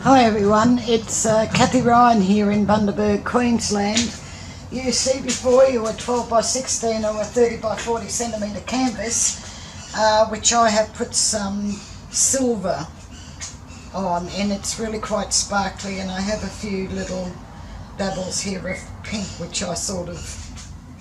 Hi everyone, it's Kathie Ryan here in Bundaberg, Queensland. You see before you a 12 by 16 or a 30 by 40 centimetre canvas, which I have put some silver on, and it's really quite sparkly, and I have a few little dabbles here of pink which I sort of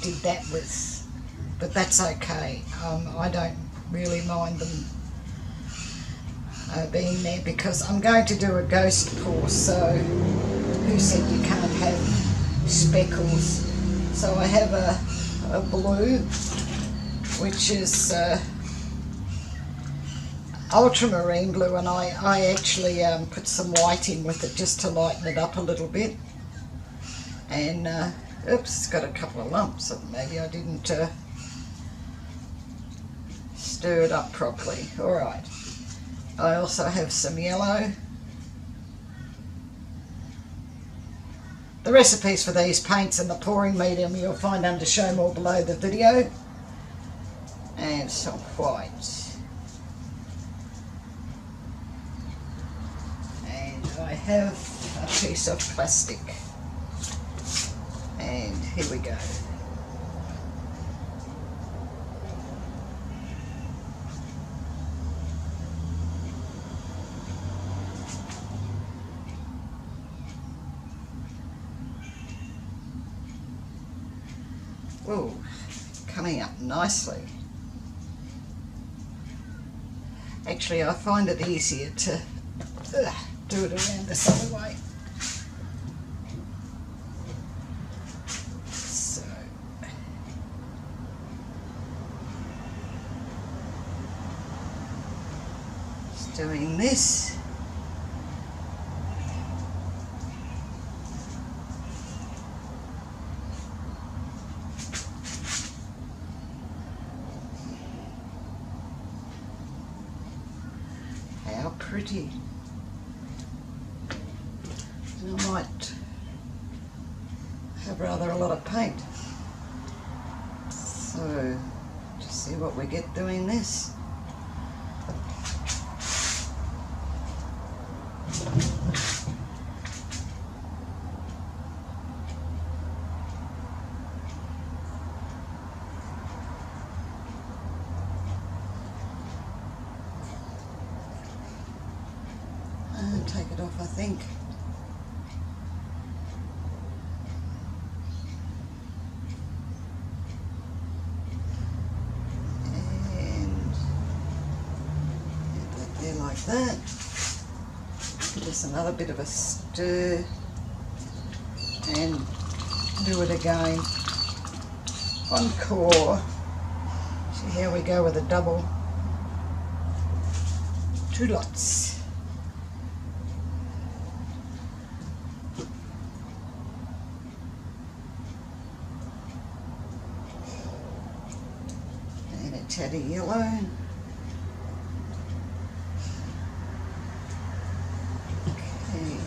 did that with, but that's okay. I don't really mind them being there because I'm going to do a ghost pour, so who said you can't have speckles? So I have a blue which is ultramarine blue, and I actually put some white in with it just to lighten it up a little bit. And oops, it's got a couple of lumps, so maybe I didn't stir it up properly. Alright, I also have some yellow. The recipes for these paints and the pouring medium you'll find under show more below the video. And some white. And I have a piece of plastic. And here we go. Oh, coming up nicely. Actually, I find it easier to do it around this other way. So, just doing this. How pretty. And I might have rather a lot of paint. So, just see what we get doing this. Take it off, I think. And put that there like that. Just another bit of a stir and do it again. Encore. So here we go with a double. 2 lots. Teddy yellow. Okay.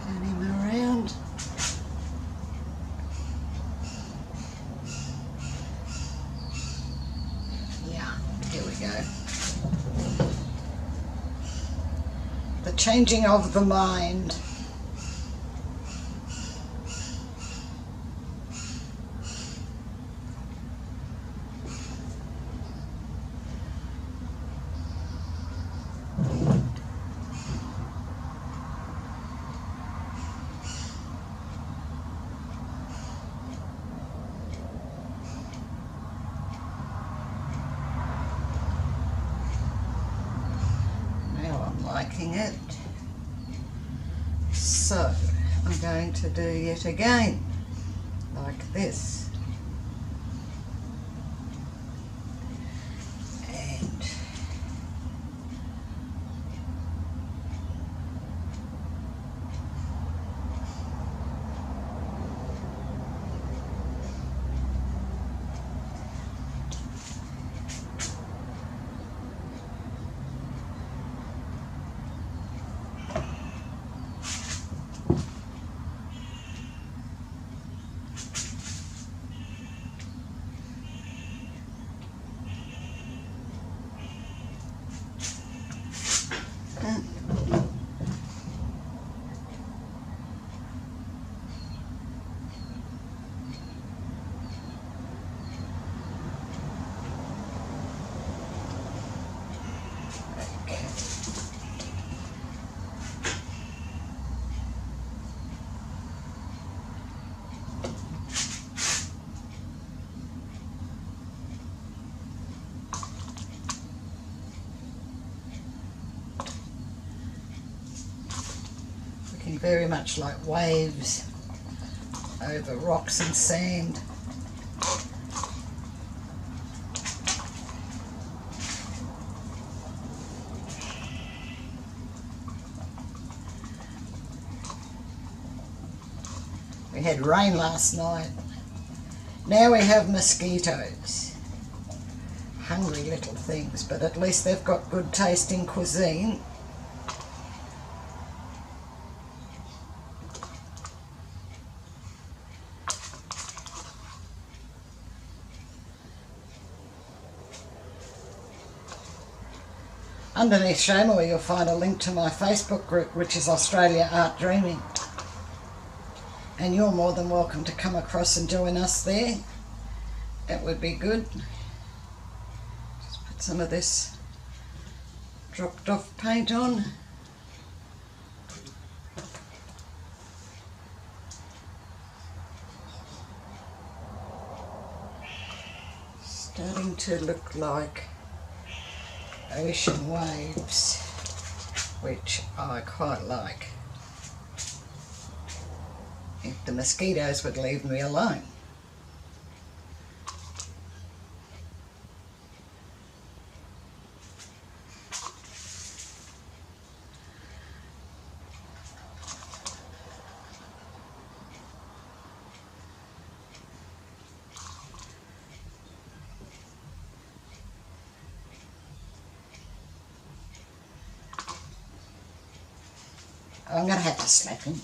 Turn him around. The changing of the mind. Liking it. So I'm going to do yet again like this. And looking very much like waves over rocks and sand. We had rain last night. Now we have mosquitoes. Hungry little things, but at least they've got good tasting cuisine. Underneath Showmore you'll find a link to my Facebook group, which is Australia Art Dreaming. And you're more than welcome to come across and join us there. That would be good. Just put some of this dropped off paint on. Starting to look like ocean waves, which I quite like. If the mosquitoes would leave me alone. I'm going to have to slap him.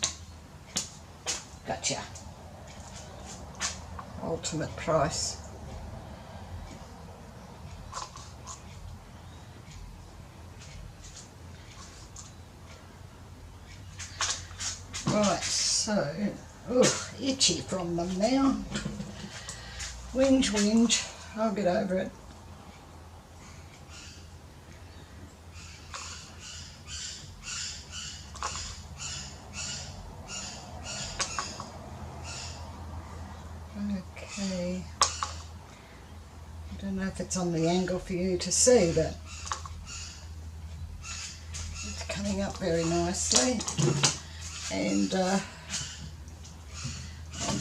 Gotcha. Ultimate price. Right, so, itchy from them now. Whinge, whinge. I'll get over it. Okay, I don't know if it's on the angle for you to see, but it's coming up very nicely. And I'll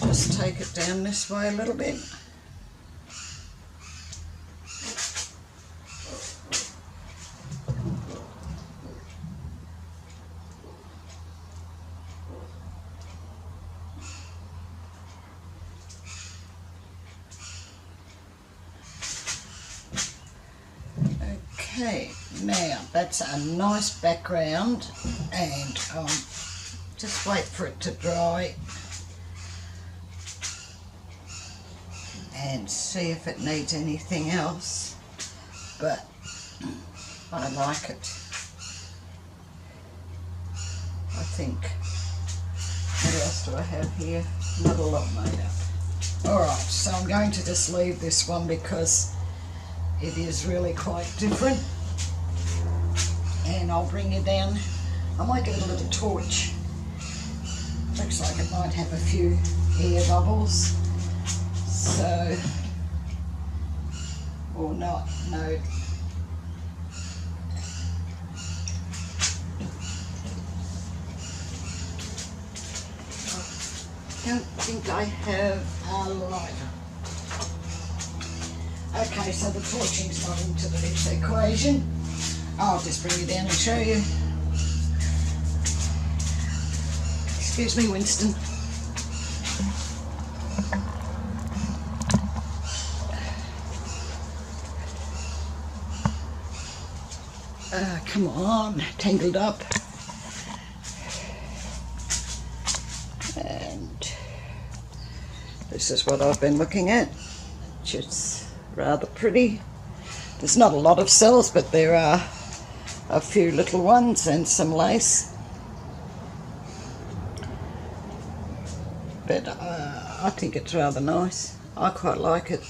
just take it down this way a little bit. Okay, now that's a nice background, and just wait for it to dry and see if it needs anything else, but I like it. I think, what else do I have here? Not a lot made up. Alright, so I'm going to just leave this one because it is really quite different, and I'll bring you down. I might get a little torch. Looks like it might have a few air bubbles, so, or not, no. I don't think I have a lighter. Okay, so the torching's not into this equation. I'll just bring you down and show you. Excuse me, Winston. Come on, tangled up. And this is what I've been looking at, which is rather pretty. There's not a lot of cells, but there are a few little ones and some lace. But I think it's rather nice. I quite like it.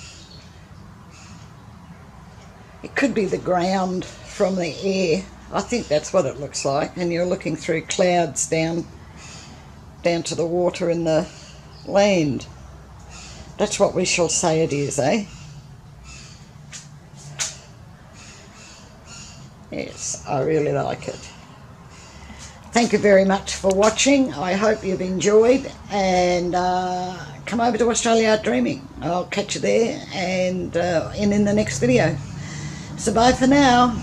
It could be the ground from the air. I think that's what it looks like. And you're looking through clouds down to the water in the land. That's what we shall say it is, eh? Yes, I really like it. thank you very much for watching. I hope you've enjoyed, and come over to Australia Art Dreaming. I'll catch you there and in the next video. So bye for now.